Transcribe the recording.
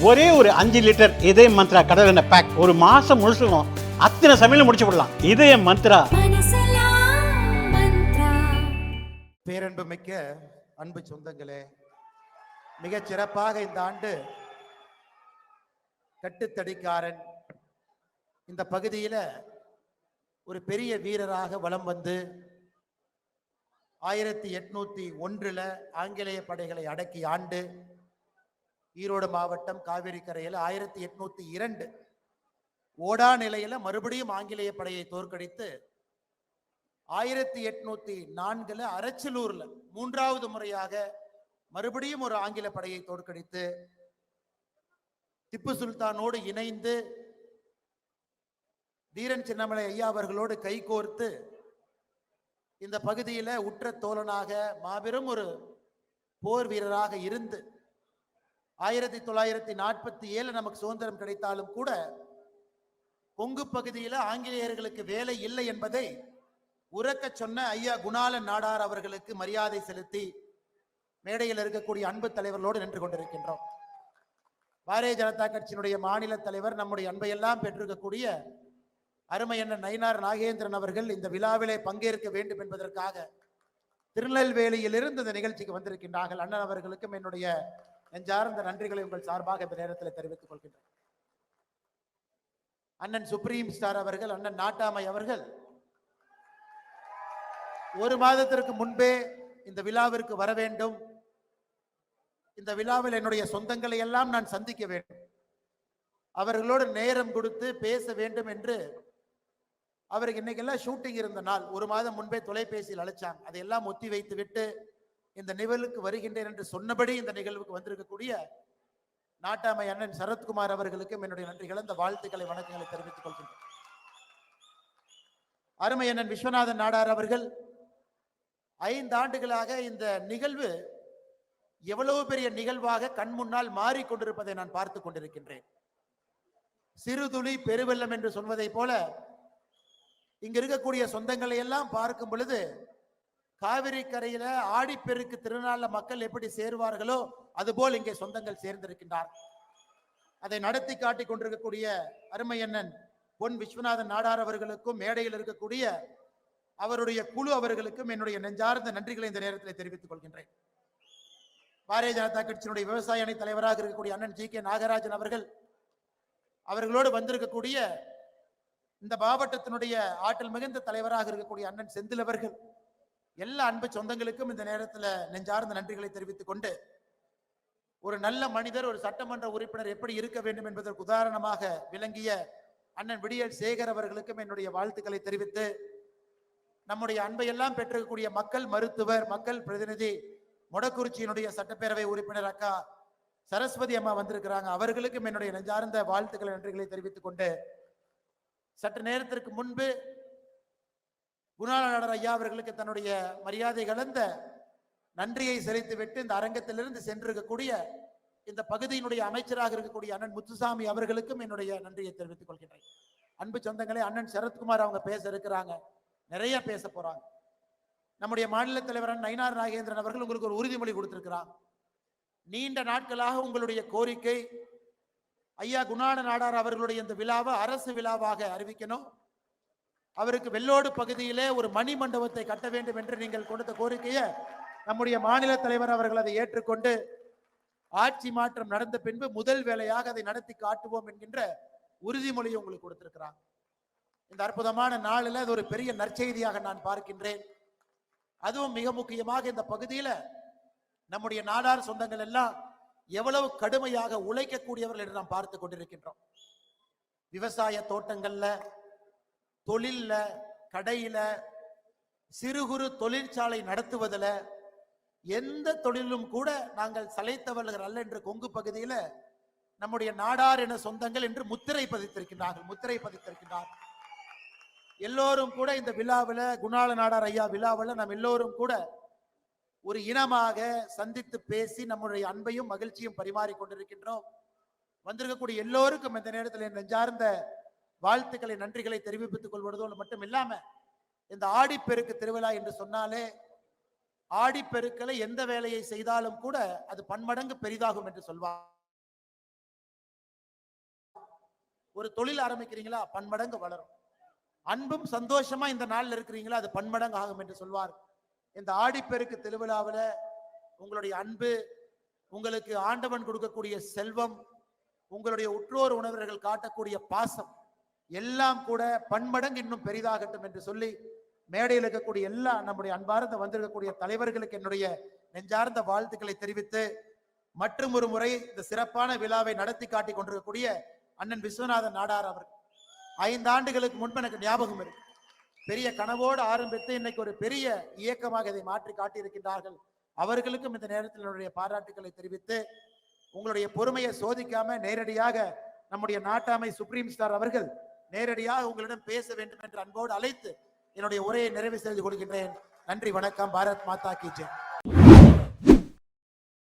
ஒரே ஒரு 5 லிட்டர் இதய மந்த்ரா கடல் எண்ணெய் பேக் ஒரு மாசம் முழுசுக்கும் அத்தனை சமையல முடிச்சு விடலாம். இதய மந்த்ரா. பேரன்பு மிக்க அன்பு சொந்தங்களே, மிகச் சிறப்பாக இந்த ஆண்டு கட்டுத்தடிக்காரன் இந்த பகுதியில் ஒரு பெரிய வீரராக வலம் வந்து 1801 ஆங்கிலேய படைகளை அடக்கி ஆண்டு ஈரோடு மாவட்டம் காவிரி கரையில் 1802 ஓடா நிலையில மறுபடியும் ஆங்கிலேய படையை தோற்கடித்து 1804 அரச்சலூர்ல 3வது முறையாக மறுபடியும் ஒரு ஆங்கில படையை தோற்கடித்து திப்பு சுல்தானோடு இணைந்து தீரன் சின்னமலை ஐயா அவர்களோடு கைகோர்த்து இந்த பகுதியில உற்ற தோழனாக மாபெரும் ஒரு போர் வீரராக இருந்து 1947 நமக்கு சுதந்திரம் கிடைத்தாலும் கூட கொங்கு பகுதியில் ஆங்கிலேயர்களுக்கு வேலை இல்லை என்பதை உரக்க சொன்ன ஐயா குணாளன் நாடார் அவர்களுக்கு மரியாதை செலுத்தி மேடையில் இருக்கக்கூடிய அன்பு தலைவர்களோடு நின்று கொண்டிருக்கின்றோம். பாரதிய ஜனதா கட்சியினுடைய மாநில தலைவர், நம்முடைய அன்பையெல்லாம் பெற்றிருக்கக்கூடிய அருமை அண்ணன் நயினார் நாகேந்திரன் அவர்கள் இந்த விழாவிலே பங்கேற்க வேண்டும் என்பதற்காக திருநெல்வேலியிலிருந்து இந்த நிகழ்ச்சிக்கு வந்திருக்கின்றார்கள். அண்ணன் அவர்களுக்கும் என்னுடைய நெஞ்சார்ந்த நன்றிகளை உங்கள் சார்பாக இந்த நேரத்தில் தெரிவித்துக் கொள்கின்றனர். அண்ணன் சுப்ரீம் ஸ்டார் அவர்கள், அண்ணன் நாட்டாமை அவர்கள் ஒரு மாதத்திற்கு முன்பே இந்த விழாவிற்கு வர வேண்டும், இந்த விழாவில் என்னுடைய சொந்தங்களை எல்லாம் நான் சந்திக்க வேண்டும், அவர்களோடு நேரம் கொடுத்து பேச வேண்டும் என்று அவருக்கு இன்னைக்கெல்லாம் ஷூட்டிங் இருந்த நாள் ஒரு மாதம் முன்பே தொலைபேசியில் அழைச்சாங்க. அதையெல்லாம் ஒத்தி வைத்து விட்டு இந்த நிகழ்வுக்கு வருகின்றேன் என்று சொன்னபடி இந்த நிகழ்வுக்கு வந்திருக்கக்கூடிய நாட்டாமை அண்ணன் சரத்குமார் அவர்களுக்கும் என்னுடைய நன்றிகளை, இந்த வாழ்த்துக்களை, வணக்கங்களை தெரிவித்துக் கொள்கின்றேன். அருமை அண்ணன் விஸ்வநாதன் நாடார் அவர்கள் 5 ஆண்டுகளாக இந்த நிகழ்வு எவ்வளவு பெரிய நிகழ்வாக கண் முன்னால் மாறிக்கொண்டிருப்பதை நான் பார்த்து கொண்டிருக்கின்றேன். சிறுதுளி பெருவெள்ளம் என்று சொல்வதை போல இங்க இருக்கக்கூடிய சொந்தங்களை எல்லாம் பார்க்கும் பொழுது காவிரி கரையில ஆடிப்பெருக்கு திருநாள்ல மக்கள் எப்படி சேருவார்களோ அதுபோல் இங்கே சொந்தங்கள் சேர்ந்திருக்கின்றார். அதை நடத்தி காட்டிக் கொண்டிருக்கக்கூடிய அருமை அண்ணன் பொன் விஸ்வநாதன் நாடார் அவர்களுக்கும் மேடையில் இருக்கக்கூடிய அவருடைய குழு அவர்களுக்கும் என்னுடைய நெஞ்சார்ந்த நன்றிகளை இந்த நேரத்தில் தெரிவித்துக் கொள்கின்றேன். பாரதிய ஜனதா கட்சியினுடைய விவசாய அணி தலைவராக இருக்கக்கூடிய அண்ணன் ஜி கே நாகராஜன் அவர்களோடு வந்திருக்கக்கூடிய இந்த மாவட்டத்தினுடைய ஆற்றல் மிகுந்த தலைவராக இருக்கக்கூடிய அண்ணன் செந்தில் அவர்கள், எல்லா அன்பு சொந்தங்களுக்கும் இந்த நேரத்தில் நெஞ்சார்ந்த நன்றிகளை தெரிவித்துக் கொண்டு, ஒரு நல்ல மனிதர், ஒரு சட்டமன்ற உறுப்பினர் எப்படி இருக்க வேண்டும் என்பதற்கு உதாரணமாக விளங்கிய அண்ணன் விடியல் சேகர் அவர்களுக்கும் என்னுடைய வாழ்த்துக்களை தெரிவித்து, நம்முடைய அன்பையெல்லாம் பெற்றிருக்கக்கூடிய மக்கள் மருத்துவர், மக்கள் பிரதிநிதி, மொடக்குறிச்சியினுடைய சட்டப்பேரவை உறுப்பினர் அக்கா சரஸ்வதி அம்மா வந்திருக்கிறாங்க, அவர்களுக்கும் என்னுடைய நெஞ்சார்ந்த வாழ்த்துக்களை, நன்றிகளை தெரிவித்துக் கொண்டு, சற்று நேரத்திற்கு முன்பு குணாளன் ஐயா அவர்களுக்கு தன்னுடைய மரியாதை கலந்த நன்றியை செலுத்திவிட்டு இந்த அரங்கத்திலிருந்து சென்றிருக்கக்கூடிய இந்த பகுதியினுடைய அமைச்சராக இருக்கக்கூடிய அண்ணன் முத்துசாமி அவர்களுக்கும் என்னுடைய நன்றியை தெரிவித்துக் கொள்கின்றேன். அன்பு சொந்தங்களே, அண்ணன் சரத்குமார் அவங்க பேச இருக்கிறாங்க, நிறைய பேச போறாங்க. நம்முடைய மாநில தலைவர் நயினார் நாகேந்திரன் அவர்கள் உங்களுக்கு ஒரு உறுதிமொழி கொடுத்திருக்கிறாங்க. நீண்ட நாட்களாக உங்களுடைய கோரிக்கை ஐயா குணாள நாடார் அவர்களுடைய இந்த விழாவை அரசு விழாவாக அறிவிக்கணும், அவருக்கு வெள்ளோடு பகுதியிலே ஒரு மணி மண்டபத்தை கட்ட வேண்டும் என்று நீங்கள் கொடுத்த கோரிக்கையை நம்முடைய மாநில தலைவர் அவர்கள் அதை ஏற்றுக்கொண்டு ஆட்சி மாற்றம் நடந்த பின்பு முதல் வேலையாக அதை நடத்தி காட்டுவோம் என்கின்ற உறுதிமொழியை உங்களுக்கு கொடுத்திருக்கிறாங்க. இந்த அற்புதமான நாளில் அது ஒரு பெரிய நற்செய்தியாக நான் பார்க்கின்றேன். அதுவும் மிக முக்கியமாக இந்த பகுதியில நம்முடைய நாடார் சொந்தங்கள் எல்லாம் எவ்வளவு கடுமையாக உழைக்கக்கூடியவர்கள் என்று நாம் பார்த்து கொண்டிருக்கின்றோம். விவசாய தோட்டங்கள்ல, தொழில்ல, கடையில, சிறு குறு தொழிற்சாலை நடத்துவதில், எந்த தொழிலும் கூட நாங்கள் சளைத்தவர்கள் அல்ல என்று கொங்கு பகுதியில நம்முடைய நாடார் என சொந்தங்கள் என்று முத்திரை பதித்திருக்கின்றார்கள். எல்லோரும் கூட இந்த விழாவில், குணாள நாடார் ஐயா விழாவில் நாம் எல்லோரும் கூட ஒரு இனமாக சந்தித்து பேசி நம்முடைய அன்பையும் மகிழ்ச்சியும் பரிமாறிக் கொண்டிருக்கின்றோம். வந்திருக்கக்கூடிய எல்லோருக்கும் இந்த நேரத்தில் நெஞ்சார்ந்த வாழ்த்துக்களை, நன்றிகளை தெரிவித்துக் கொள்வதோடு மட்டும் இல்லாம, இந்த ஆடிப்பெருக்கு திருவிழா என்று சொன்னாலே ஆடிப்பெருக்களை எந்த வேலையை செய்தாலும் கூட அது பன்மடங்கு பெரிதாகும் என்று சொல்வார். ஒரு தொழில் ஆரம்பிக்கிறீங்களா பன்மடங்கு வளரும். அன்பும் சந்தோஷமா இந்த நாள்ல இருக்கிறீங்களா அது பன்மடங்கு ஆகும் என்று சொல்வார். இந்த ஆடிப்பெருக்கு திருவிழாவில் உங்களுடைய அன்பு, உங்களுக்கு ஆண்டவன் கொடுக்கக்கூடிய செல்வம், உங்களுடைய உற்றோர் உணவர்கள் காட்டக்கூடிய பாசம் எல்லாம் கூட பன்மடங்கு இன்னும் பெரிதாகட்டும் என்று சொல்லி மேடையில் இருக்கக்கூடிய எல்லா நம்முடைய அன்பார்ந்த வந்திருக்கக்கூடிய தலைவர்களுக்கு என்னுடைய நெஞ்சார்ந்த வாழ்த்துக்களை தெரிவித்து, மற்றும் ஒரு முறை இந்த சிறப்பான விழாவை நடத்தி காட்டி கொண்டிருக்கக்கூடிய அண்ணன் விஸ்வநாதன் நாடார் அவர் 5 ஆண்டுகளுக்கு முன்பு எனக்கு ஞாபகம் இருக்கு. பெரிய கனவோடு ஆரம்பித்து இன்னைக்கு ஒரு பெரிய இயக்கமாக இதை மாற்றி காட்டியிருக்கின்றார்கள். அவர்களுக்கும் இந்த நேரத்தில் என்னுடைய பாராட்டுக்களை தெரிவித்து, உங்களுடைய பொறுமையை சோதிக்காம நேரடியாக நம்முடைய நாட்டாமை சுப்ரீம் ஸ்டார் அவர்கள் நேரடியாக உங்களிடம் பேச வேண்டும் என்று அன்போடு அழைத்து என்னுடைய உரையை நிறைவு செய்து கொள்கின்றேன். நன்றி, வணக்கம். பாரத் மாதா கி ஜெய்.